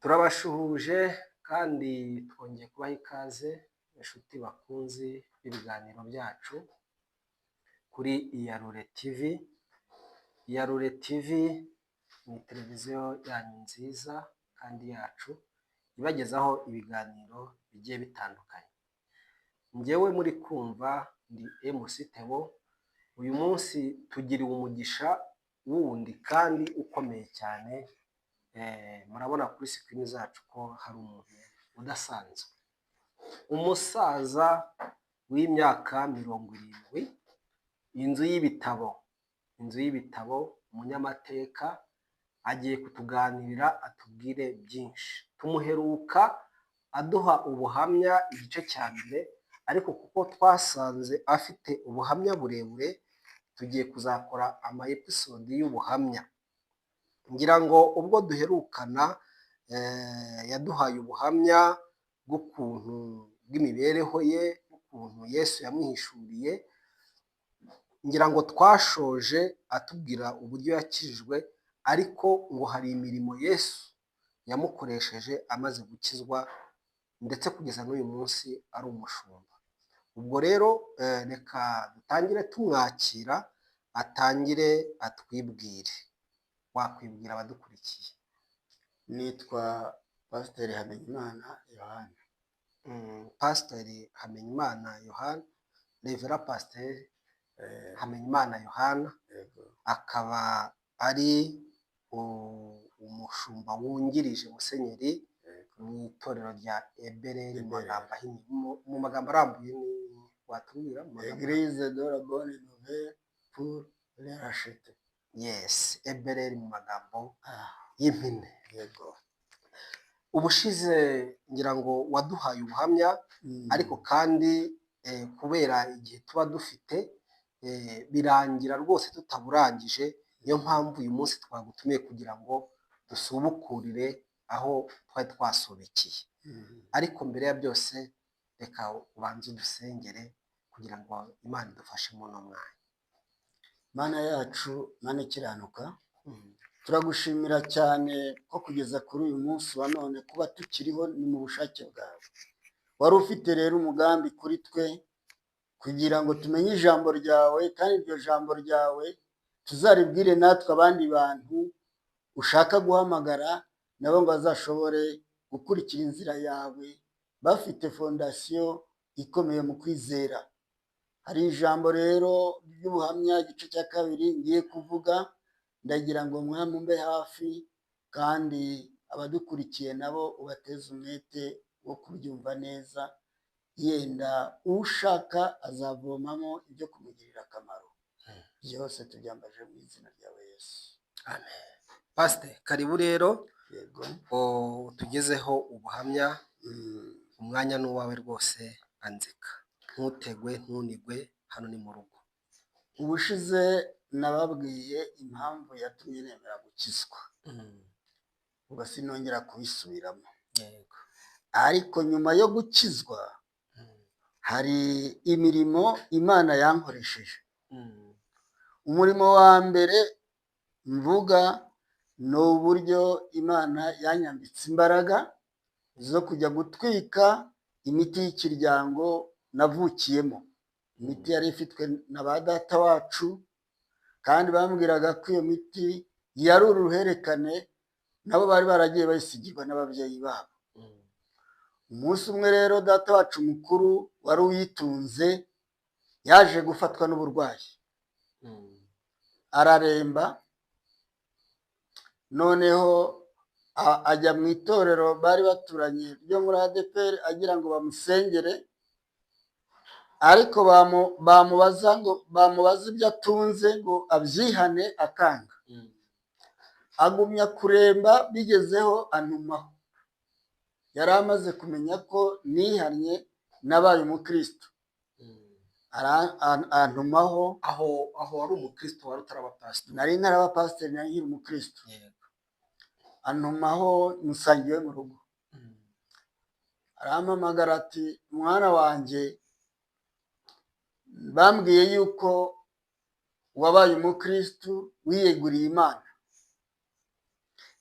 Turabashuhuje kandi twongeye kubaha ikaze inshuti bakunzi b'ibiganiro byacu kuri Iyarure TV. Iyarure TV ni televiziyo yanyu nziza kandi yacu ibagezaho ibiganiro bigiye bitandukanye. Njyewe muri kumva ndi MC Theo. Uyu munsi tugiriwe umugisha wundi kandi ukomeye cyane. Murabona kuri screen zacu ko hari umuntu udasanzwe, umusaza w'imyaka 70, inzu y'ibitabo, umunyamateka, agiye kutuganirira atubwire byinshi. Tumuheruka aduha ubuhamya igice cya mbere, ariko kuko twasanze afite ubuhamya burebure, tugiye kuzakora ama episode y'ubuhamya. Ngira ngo ubwo duherukana yaduhaye ubuhamya bw'ukuntu bw'imibereho ye, ukuntu Yesu yamwihishuriye. Ngira ngo twashoje atubwira uburyo yakijijwe, ariko ngo hari imirimo Yesu yamukoresheje amaze gukizwa, ndetse kugeza n'uyu munsi ari umushumba. Ubwo rero reka dutangire tumwakira, atangire atwibwire. Wakwibwira abadukurikiye? Nitwa Pasiteri Hamenyimana Yohana. Pasiteri Hamenyimana Yohana, Revera Pasiteri Hamenyimana Yohana, akaba ari umushumba wungirije musenyeri mu itorero rya Ebereri. Mu magambo arambuye ni watubwira? Église de la Bonne Nouvelle pour les rachetés. Yes, Ebereri mu magambo y'impine. Yego. Ubushize ngira ngo waduhaye ubuhamya, ariko kandi kubera igihe tuba dufite birangira rwose tutaburangije. Niyo mpamvu uyu munsi twagutumiye kugira ngo dusubukurire aho twari twasubikiye. Ariko mbere ya byose reka ubanze udusengere kugira ngo Imana idufashe mu mwanya. Mana yacu, Mana ikiranuka, turagushimira cyane ko kugeza kuri uyu munsi wa none kuba tukiriho ni mu bushake bwawe. Wari ufite rero umugambi kuri twe kugira ngo tumenye ijambo ryawe, kandi iryo jambo ryawe tuzaribwire natwe abandi bantu ushaka guhamagara, nabo ngo bazashobore gukurikira inzira yawe bafite fondasiyo ikomeye mu kwizera. Hari ijambo rero ry'ubuhamya igice cya kabiri ngiye kuvuga, ndagira ngo mwamumbe hafi, kandi abadukurikiye nabo ubateze umwete wo kubyumva neza. Yenda ushaka azavomamo ibyo kumugirira akamaro. Byose tubyambaje mu izina ryawe Yesu, amen. Pastor, karibu rero. Yego. Tugezeho ubuhamya. Umwanya n'uwawe rwose, anzika, ntutegwe ntunigwe, hano ni mu rugo. Ubushize nababwiye impamvu yatumye nemera gukizwa, ubwo sinongera kubisubiramo. Yego. Ariko nyuma yo gukizwa hari imirimo Imana yankoresheje. Umurimo wa mbere mvuga ni uburyo Imana yanyambitse imbaraga zo kujya gutwika imiti y'ikiryango navukiyemo. Imiti yari ifitwe na ba data wacu, kandi bambwiraga ko iyo miti yari uruherekane, nabo bari baragiye bayisigirwa n'ababyeyi babo. Umunsi umwe rero data wacu mukuru wari uyitunze yaje gufatwa n'uburwayi, araremba. Noneho ajya mu itorero bari baturanye ryo muri ADEPR agira ngo bamusengere, ariko bamubaza ibyo atunze ngo abyihane akanga. Agumya kuremba, bigezeho antumaho. Yari amaze kumenya ko nihannye nabaye umukristo. Antumaho. Aho wari umukristo, wari utaraba pastor? Nari ntaraba pastor, nari nkiri umukristo. Antumaho musangiwe mu rugo. Arampamagara ati, mwana wanjye, bambwiye yuko wabaye umukristo wiyeguriye Imana.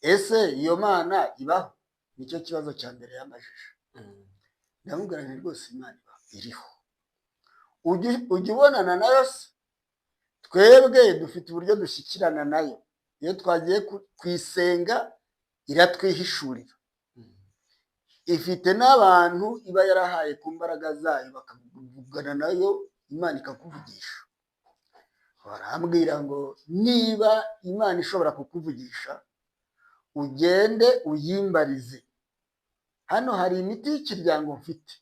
Ese iyo Mana ibaho? nicyo kibazo cya mbere yambajije. ndamubwira nti rwose Imana iriho, ujya ubonana nayo se? Twebwe dufite uburyo dushyikirana nayo, iyo twagiye kuyisenga iratwihishurira, ifite n'abantu iba yarahaye ku mbaraga zayo bakavugana nayo, Imana ikakuvugisha. Barambwira ngo niba Imana ishobora kukuvugisha ugende uyimbarize, hano hari imiti y'ikiryango mfite.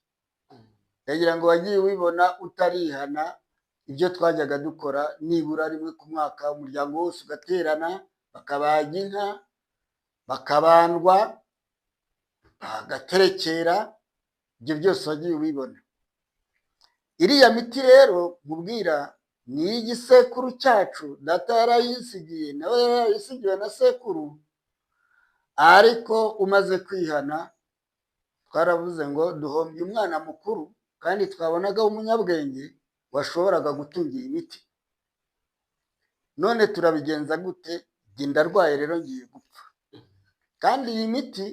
Ndagira ngo wagiye ubibona utarihana ibyo twajyaga dukora, nibura rimwe ku mwaka umuryango wose ugaterana bakabaga inka, bakabandwa, bagaterekera, ibyo byose wagiye ubibona. Iriya miti rero nkubwira ni iy'igisekuru cyacu, data yarayisigiye, nawe yarayisigiwe na sekuru, ariko umaze kwihana twaravuze ngo duhombye umwana mukuru kandi twabonaga umunyabwenge washoboraga gutunga iyi miti. None turabigenza gute? Njye ndarwaye rero ngiye gupfa, kandi iyi miti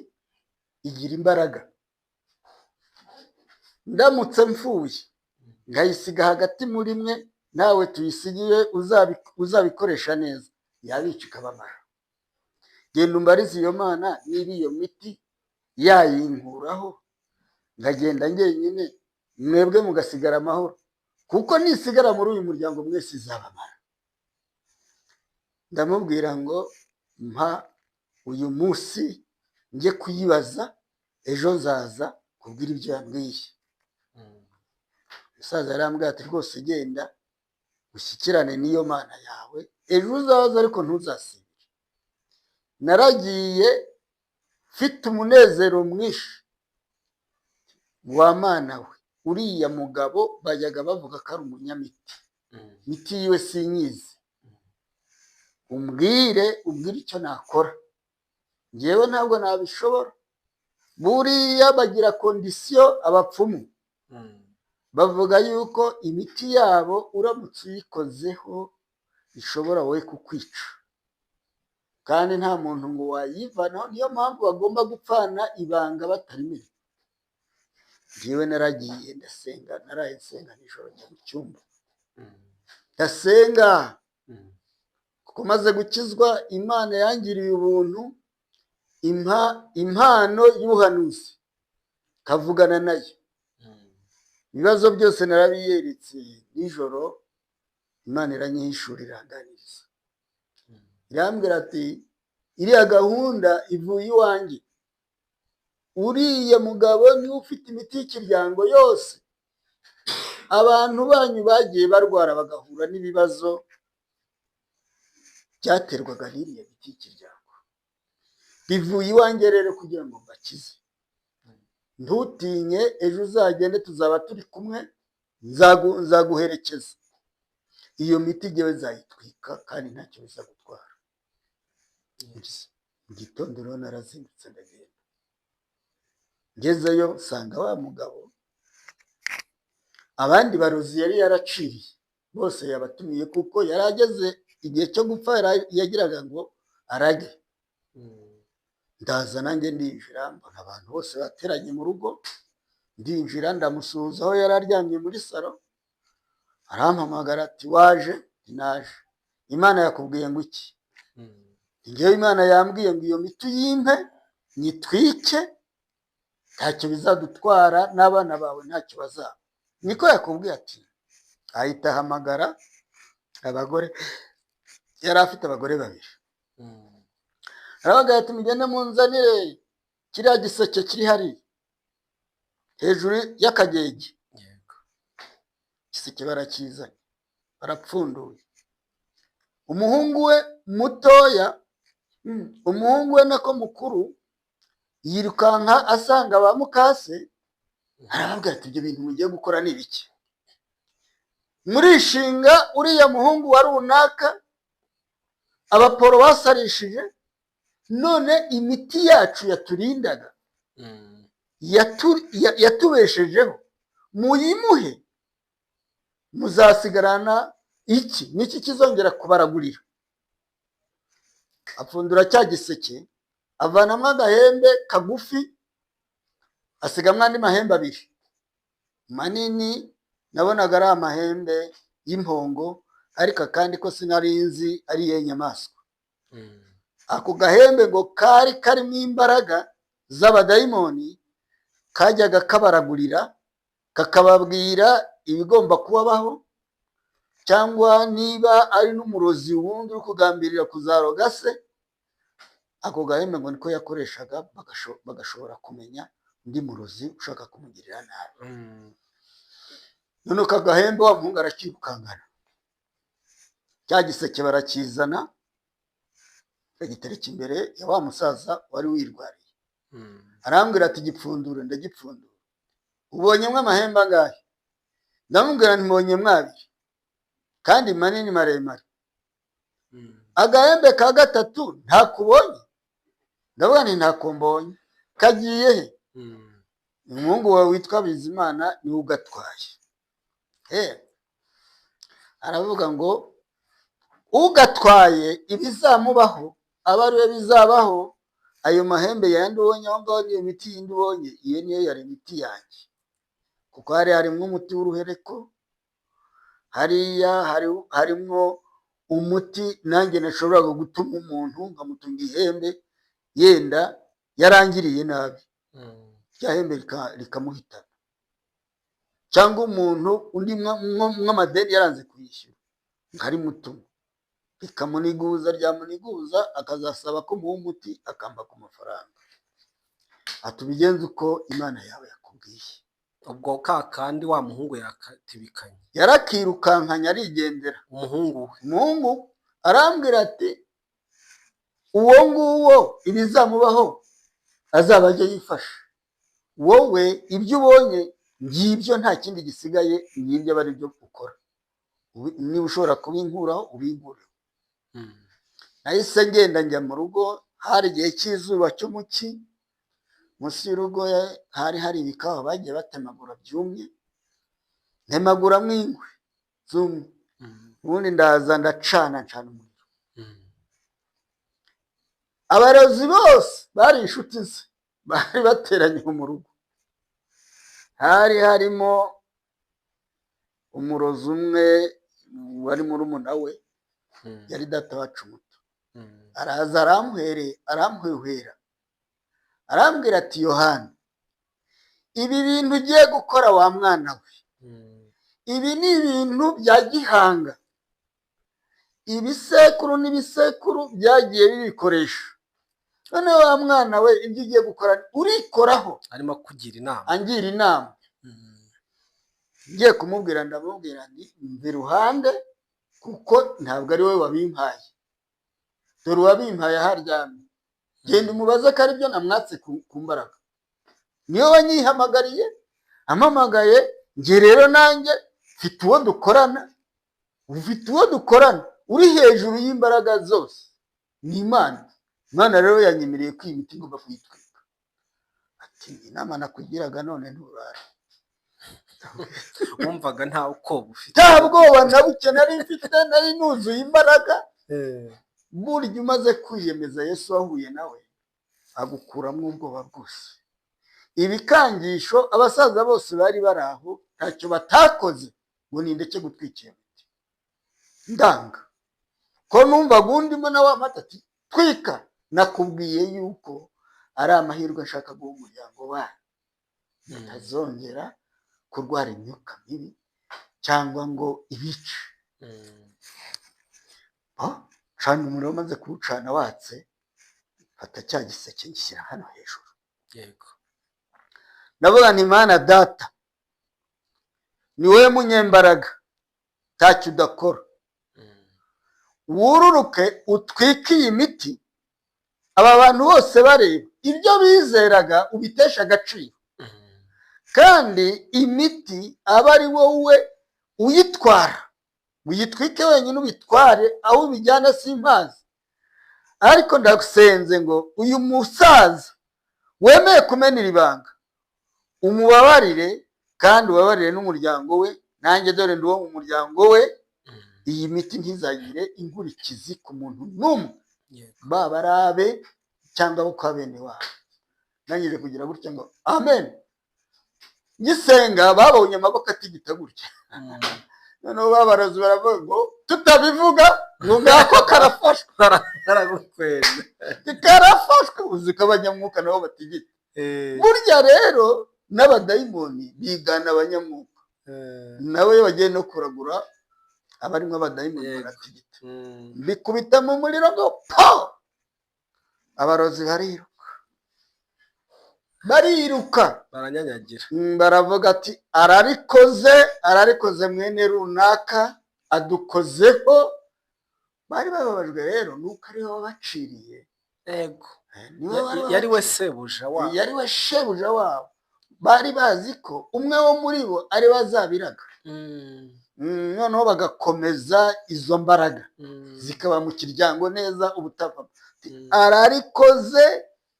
igira imbaraga. Ndamutse mpfuye ngayisiga hagati muri mwe, nawe tuyisigiye uzabikoresha neza, yabica ikabamara. Genda umbarize iyo Mana niba iyo miti yayinkuraho ngagenda njyenyine, mwebwe mugasigara amahoro, kuko nisigara muri uyu muryango mwese izabamara. Ndamubwira ngo mpa uyu munsi njye kuyibaza, ejo nzaza kubwira ibyo yambwiye. Umusaza yarambwira ati rwose genda ushyikirane n'iyo Mana yawe, ejo uzaza ariko ntuzasibire. Naragiye mfite umunezero mwinshi. Wa Mana we, uriya mugabo bajyaga bavuga ko ari umunyamiti, miti yiwe sinyizi, umbwire icyo nakora, njyewe ntabwo nabishobora. Buriya bagira kondisiyo abapfumu, bavuga yuko imiti yabo uramutse uyikozeho ishobora wowe kukwica, kandi nta muntu ngo wayivanaho. Niyo mpamvu bagomba gupfana ibanga batarimenya. Njyewe naragiye ndasenga, naraye nsenga nijoro njya mu cyumba ndasenga, kuko maze gukizwa Imana yangiriye ubuntu, impano y'ubuhanuzi, kavugana nayo. Ibibazo byose narabiyeretse nijoro, Imana iranyihishurira iranganiriza, irambwira ati iriya gahunda ivuye iwanjye. Uriya mugabo niwe ufite imiti y'ikiryango yose. Abantu banyu bagiye barwara bagahura n'ibibazo byaterwaga n'iriya miti y'ikiryango, bivuye iwanjye rero kugira ngo mbakize. Ntutinye, ejo uzagende tuzaba turi kumwe, nzaguherekeza. Iyo miti njyewe nzayitwika kandi ntacyo bizagutwara. Mu gitondo rero narazindutse ndagenda, ngezeyo nsanga wa mugabo abandi barozi yari yaraciriye bose yabatumiye, kuko yari ageze igihe cyo gupfa, yagiraga ngo arage. Ndaza nanjye ndinjira, mbona abantu bose bateranye mu rugo, ndinjira ndamusuhuza aho yari aryamye muri salo, arampamagara ati waje? Naje. Imana yakubwiye ngo iki? Njyewe Imana yambwiye ngo iyo miti uyimpe nyitwike, ntacyo bizadutwara, n'abana bawe ntacyo bazaba. Niko yakubwiye. Ati ahita ahamagara abagore, yari afite abagore babiri, arabaga ati mugende munzanire kiriya giseke kiri hariya hejuru y'akagege. Igiseke barakizanye, barapfunduye. Umuhungu we mutoya, umuhungu we nako mukuru, yirukanka asanga ba mukase, arababwira ati ibyo bintu mugiye gukora ni ibiki? Murishinga uriya muhungu wa runaka, abaporo basarishije, none imiti yacu yaturindaga, yatubeshejeho, muyimuhe, muzasigarana iki? Niki kizongera kubaragurira? Apfundura cya giseke, avanamo agahembe kagufi asigamwo andi mahembe abiri manini, nabonaga ari amahembe y'impongo, ariko akandi ko sinari nzi ari iyihe nyamaswa. Ako gahembe ngo kari karimo imbaraga z'abadayimoni, kajyaga kabaragurira kakababwira ibigomba kubabaho, cyangwa niba ari n'umurozi wundi uri kugambirira kuzaroga se, ako gahembe ngo niko yakoreshaga bagashobora kumenya undi murozi ushaka kumugirira nabi. None aka gahembe wa muhungu arakirukankana, cya giseke barakizana bagitereka imbere ya wa musaza wari wirwariye. Arambwira ati gipfundure. Ndagipfundura. Ubonyemwo amahembe angahe? Ndamubwira nti mbonyemwo abiri kandi manini maremare. Agahembe ka gatatu ntakubonye? Ndavuga nti ntako mbonye. Kagiye he? Umuhungu wawe witwa Bizimana niwe ugatwaye. Aravuga ngo ugatwaye ibizamubaho aba ariwe bizabaho. Ayo mahembe yandi ubonye aho ngaho niyo miti yindi ubonye, iyo niyo yari imiti yanjye, kuko harimo umuti w'uruhereko, hariya harimo umuti nanjye nashoboraga gutuma umuntu nkamutunga ihembe yenda yarangiriye nabi, rya hembe rikamuhitana, cyangwa umuntu undi nk'amadeni yaranze kuyishyura nkarimutuma, rikamuniguza, ryamuniguza akazasaba ko muha umuti akamba ku mafaranga. Atubigenze uko Imana yawe yakubwiye. Ubwo kandi wa muhungu yakatibikanye, yarakirukankanya arigendera. Umuhungu arambwira ati uwo nguwo ibizamubaho azaba ajya yifasha, wowe ibyo ubonye ngibyo nta kindi gisigaye, ngibyo aba ari byo ukora, niba ushobora kubinkuraho ubinkure. Nahise ngenda njya mu rugo, hari igihe cy'izuba cy'umuki, munsi y'urugo hari hari ibikawa bagiye batemagura byumye, ntemaguramo inkwi zumye, ubundi ndaza ndacana umuriro. Abarozi bose bari inshuti ze, bari bateranye mu rugo. Hari harimo umurozi umwe wari murumuna we, yari data wacu muto. Araza aramuhwehwera, arambwira ati Yohana, ibi bintu ugiye gukora wa mwana we, ibi ni ibintu bya gihanga, ibisekuru n'ibisekuru byagiye bibikoresha. None wa mwana we ibyo ugiye gukora urikoraho. Arimo kugira inama, angira inama. Ngiye kumubwira, ndamubwira nti mve iruhande, kuko ntabwo ari we wabimpaye, dore uwabimpaye haryamye, genda umubaze ko aribyo namwatse ku mbaraga, niyo wanyihamagariye. Ampamagaye nge rero nanjye mfite uwo dukorana, uri hejuru y'imbaraga zose, ni Imana. Imana rero yanyemereye ko iyi miti ngomba kuyitwika. Ati inama nakugiraga none nturara. Wumvaga nta ubwoba ufite? Nta bwoba na buke nari mfite, nari nuzuye imbaraga. Burya umaze kwiyemeza Yesu wahuye nawe agukuramo ubwoba bwose. Ibikangisho abasaza bose bari bari aho ntacyo batakoze ngo nindeke gutwikira imiti. Ndanga ko numvaga undimo na wa matati twika. Nakubwiye yuko ari amahirwe nshaka guha umuryango wawe, utazongera kurwara imyuka mibi cyangwa ngo ibice. Cana umuriro, maze kuwucana watse, fata cya giseke gishyira hano hejuru. Yego. Ndavuga nti Mana data, ni wowe munyembaraga, ntacyo udakora. Wururuke utwike iyi miti, aba bantu bose bareba ibyo bizeraga ubitesha agaciro, kandi imiti aba ari wowe uyitwara. Uyitwike wenyine ubitware, aho ubijyana simpazi. Ariko ndagusenze ngo uyu musaza wemeye kumenera ibanga umubabarire, kandi ubabarire n'umuryango we. Nanjye dore ndi uwo mu muryango we. Iyi miti ntizagire inkurikizi ku muntu n'umwe, baba ari abe cyangwa abo kwa bene wabo. Nangije kugira gutya ngo amen. gisenga babonye amaboko atigita gutya, noneho babarozi baravuga ngo tutabivuga ngo ngako karafashwe, karagukweza. karafashwe, uzi ko abanyamwuka nabo batigita. Burya rero n'abadayimoni bigana abanyamwuka, nabo iyo bagiye no kuragura abarimo abadayimoni baratigita, bikubita mu muriro ngo po, abarozi bariruka baranyanyagira, baravuga ati ararikoze mwene runaka adukozeho. Bari bababajwe rero nuko ariho wabaciriye, ego yari we sebuja wabo, yari we shebuja wabo. Bari bazi ko umwe wo muri bo ari bazabiraga, noneho bagakomeza izo mbaraga zikaba mu kiryango neza ubutava. Ararikoze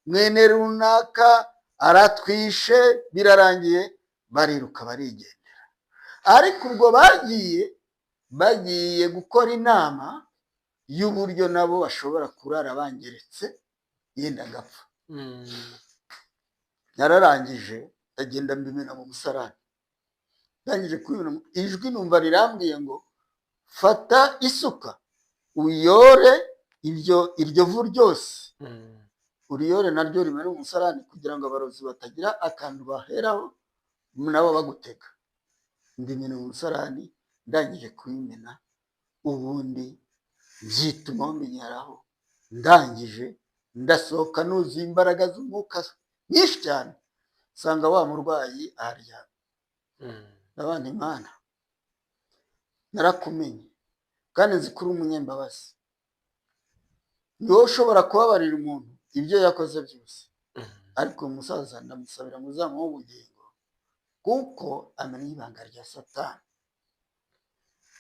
mwene runaka aratwishe, birarangiye, bariruka barigendera. Ariko ubwo bagiye gukora inama y'uburyo nabo bashobora kurara bangeretse yenda agapfa. Nararangije ndagenda mbimena mu musarani, ndangije kubimena, ijwi numva rirambwiye ngo fata isuka uyore iryo vu ryose, uriyore naryo rimena umusarani, kugira ngo abarozi batagira akantu baheraho nabo bagutega. Ndimena umusarani, ndangije kubimena, ubundi byituma mbinyaraho. Ndangije ndasohoka nuzuye imbaraga z'umwuka nyinshi cyane, nsanga wa murwayi aryamye. Ndabana Imana, narakumenye kandi nzi ko uri umunyembabazi, ni wowe ushobora kubabarira umuntu ibyo yakoze byose. Ariko umusaza ndamusabira ngo uzamuhe ubugingo, kuko amenya ibanga rya Satani.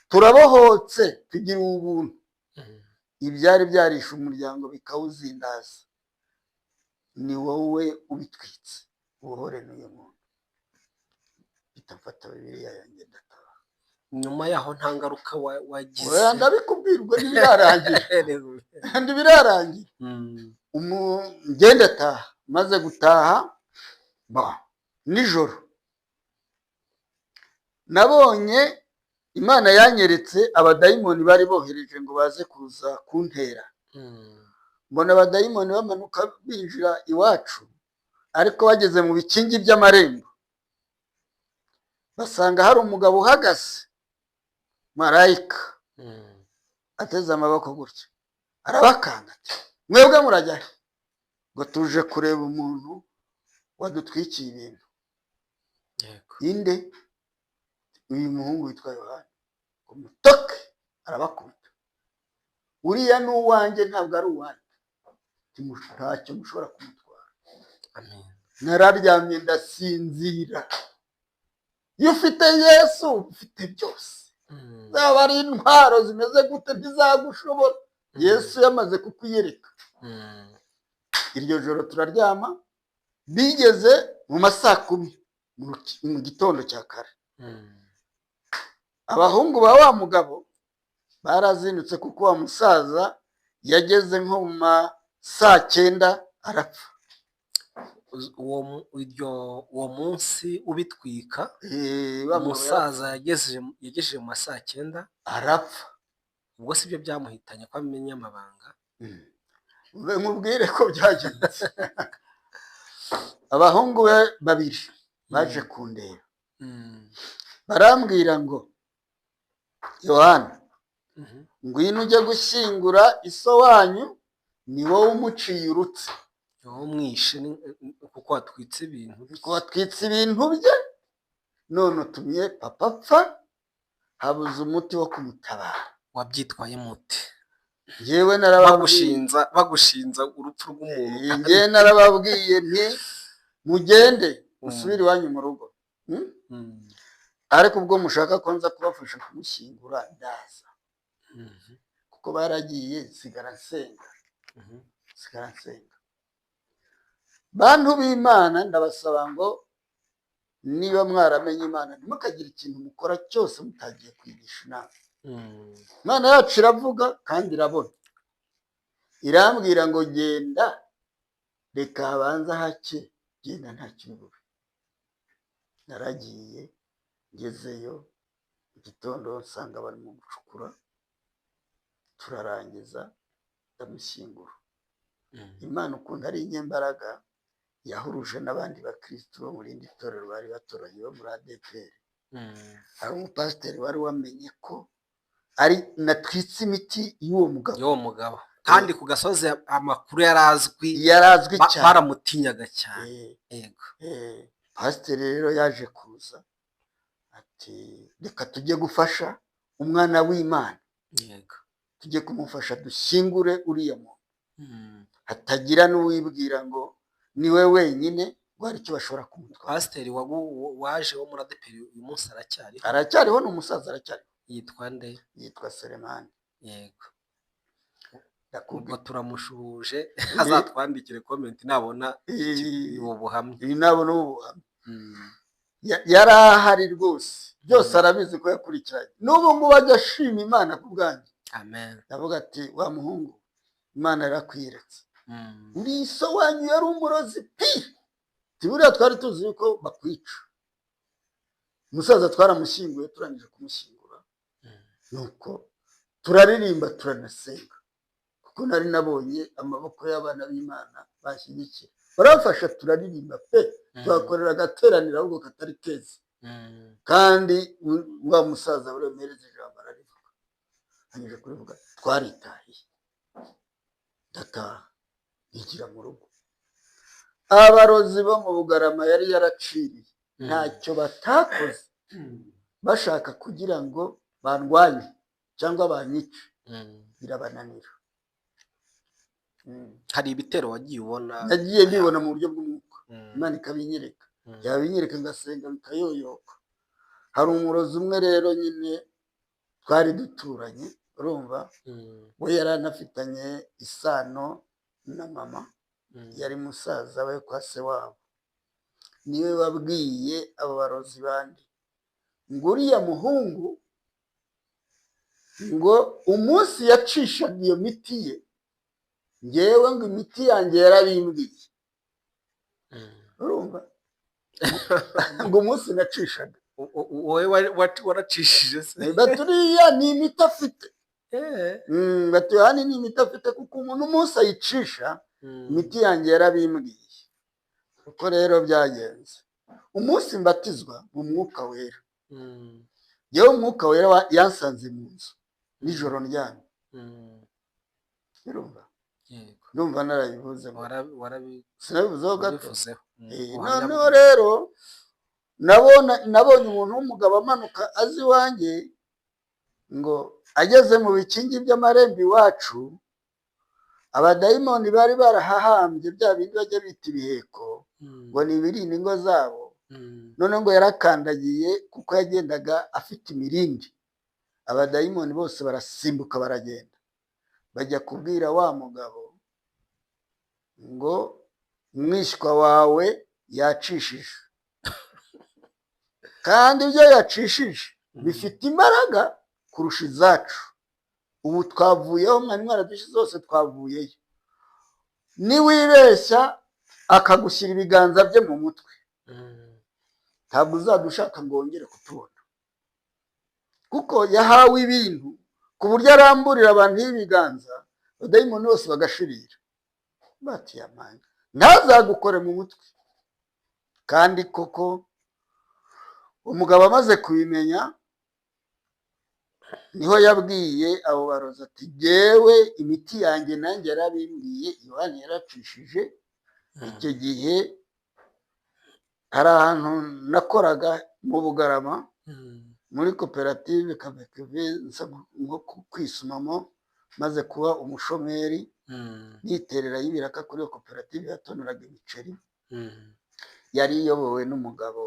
Turabohotse, tugira ubuntu, ibyari byarishe umuryango bikawuzindaza. Ni wowe ubitwitse, ubohore n'uyu muntu. Mfata Bibiliya yanjye ndataha. Nyuma yaho nta ngaruka wagize? Ndabikubwirwa ntibirarangira. Ngenda ataha, maze gutaha nijoro nabonye Imana yanyeretse abadayimoni bari bohereje ngo baze kuza kuntera. Mbona abadayimoni bamanuka binjira iwacu, ariko bageze mu bikingi by'amarembo basanga hari umugabo uhagaze, marayika, ateze amaboko gutya, arabakanga ati mwebwe murajya he? Ngo tuje kureba umuntu wadutwikiye ibintu. Inde? Uyu muhungu witwa Yohana. Umutoke arabakubita, uriya ni uwanjye ntabwo ari uwanjye, ntacyo mushobora kumutwara. Nararyamye ndasinzira. Iyo ufite Yesu ufite byose, zaba ari intwaro zimeze gute ntizagushobora. Yesu yamaze kukwiyereka. Iryo joro turaryama, bigeze mu ma 10:00 mu gitondo cya kare, abahungu ba wa mugabo barazindutse, kuko wa musaza yageze nko mu ma 9:00 arapfa. Uwo munsi ubitwika, umusaza yagejeje mu ma 9:00 arapfa. Ubwo si byo byamuhitanye ko amenya amabanga? Nkubwire ko byagenze. Abahungu be babiri baje kundeba, barambwira ngo Yohana, ngwino ujye gushyingura iso wanyu, ni wowe umuciye urutse. Wowe mwishe kuko watwitse ibintu bye, none utumye papa apfa, habuze umuti wo kumutabara. Wabyitwaye mute? Yewe bagushinza urupfu rw'umuntu. Ngewe narababwiye nti mugende musubire iwanyu mu rugo, ariko ubwo mushaka ko nza kubafasha kumushyingura ndaza, kuko baragiye nsigara nsenga. Bantu b'Imana, ndabasaba ngo niba mwaramenye Imana ntimukagire ikintu mukora cyose mutagiye kwigisha inama. Imana yacu iravuga kandi irabona, irambwira ngo genda, reka habanza hake, genda nta kintu. naragiye ngezeyo mu gitondo nsanga barimo gucukura, turarangiza ndamushyingura. Imana ukuntu ari inyembaraga yahuruje n'abandi bakristo bo mu rindi torero bari batoranye bo muri ADEPR. Hari umupasiteri wari wamenye ko ari natwitse imiti y'uwo mugabo, kandi ku Gasozi amakuru yarazwi cyane, baramutinyaga cyane. Yego. Pasiteri rero yaje kuza ati reka tujye gufasha umwana w'Imana, yego, tujye kumufasha dushyingure uriya muntu, hatagira n'uwibwira ngo ni we wenyine ngo hari icyo bashobora kumutwara. Pasiteri waje wo muri ADEPR uyu munsi aracyariho, ni umusaza aracyariho. Yitwa nde? Yitwa Selemani. Yego. Ubwo turamushuje, azatwandikire comment nabona ubu buhamya. Nabona ubu buhamya. Yari ahari rwose, byose arabizi ko yakurikiranye. N'ubu ngubu ajya ashima Imana ku bwanjye. Amen. Ndavuga ati wa muhungu, Imana yarakwiyeretse. Uri so wanyu yari umurozi pi. Tiburiya twari tuzi yuko bakwica. Umusaza twaramushyinguye, turangije kumushyingura. Nuko turaririmba turanasenga. Kuko nari nabonye amaboko y'abana b'Imana bashyigikira. Barafasha turaririmba pe. Twakorera agateraniro ahubwo katari keza. Kandi wa musaza uremereze ijambo ararivuga. Anyije kurivuga twaritahiye. Ndataha yigira mu rugo. Abarozi bo mu Bugarama yari yaraciriye, ntacyo batakoze bashaka kugira ngo bandwanye cyangwa banyice, birabananira. Hari ibitero wagiye ubona? Nagiye mbibona mu buryo bw'umwuka, Imana ikabinyereka, yabinyereka ngasenga bikayoyoka. Hari umurozi umwe rero nyine twari duturanye, urumva, we yari anafitanye isano na mama, yari musaza we kwa se wabo. Niwe wabwiye abo barozi bandi ngo uriya muhungu ngo umunsi yacishaga iyo miti ye, ngewe ngo imiti yanjye yarabimbwiye. Urumva, ngo umunsi nacishaga. Wowe waracishije se? Baturiya ni imiti afite. Batuyani ni imiti afite, kuko umuntu umunsi ayicisha imiti yanjye yarabimbwiye. Uko rero byagenze, umunsi mbatizwa mu mwuka wera, yewe umwuka wera yansanze mu nzu nijoro ndyamye. Urumva, ndumva narabivuze, sinabivuzeho gato. Noneho rero nabonye umuntu w'umugabo amanuka azi iwanjye, ngo ageze mu bikingi by'amarembo iwacu, abadayimoni bari barahahambye bya bindi bajya bita ibiheko, ngo ni ibirinda ingo zabo. None ngo yarakandagiye kuko yagendaga afite imirindi. Abadayimoni bose barasimbuka baragenda, bajya kubwira wa mugabo ngo umwishywa wawe yacishije. Kandi ibyo yacishije bifite imbaraga kurusha izacu. Ubu twavuyeho, mwari mwaradushyize zose twavuyeyo. Niwibeshya akagushyira ibiganza bye mu mutwe, ntabwo uzadushaka ngo wongere kutubona, kuko yahawe ibintu ku buryo aramburira abantu ibiganza, abadayimoni bose bagashirira. Bati yamanye ntazagukore mu mutwe. Kandi koko umugabo amaze kubimenya, niho yabwiye abo barozi ati jyewe imiti yanjye nanjye yarabimbwiye, Yohani yaracishije. Icyo gihe hari ahantu nakoraga mu Bugarama muri koperative Kabekevi, nko kwisumamo, maze kuba umushomeri, niterera y'ibiraka kuri iyo koperative yatoneraga imiceri. Yari iyobowe n'umugabo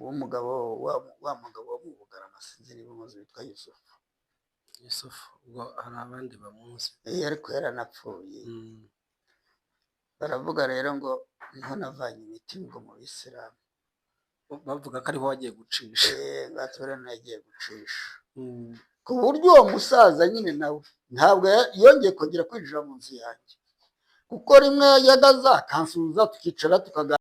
wa mugabo wo mu Bugarama, sinzi niba umuzi, witwa Yusufu. Ubwo hari abandi bamuzi, ariko yaranapfuye. Baravuga rero ngo niho navanye imiti ngo mu Bisilamu. Bavuga ko ariho wagiye gucisha. Ngatura nagiye gucisha, ku buryo uwo musaza nyine nawe ntabwo yongeye kongera kwinjira mu nzu yanjye, kuko rimwe yajyaga aza akansuhuza tukicara tukaganira.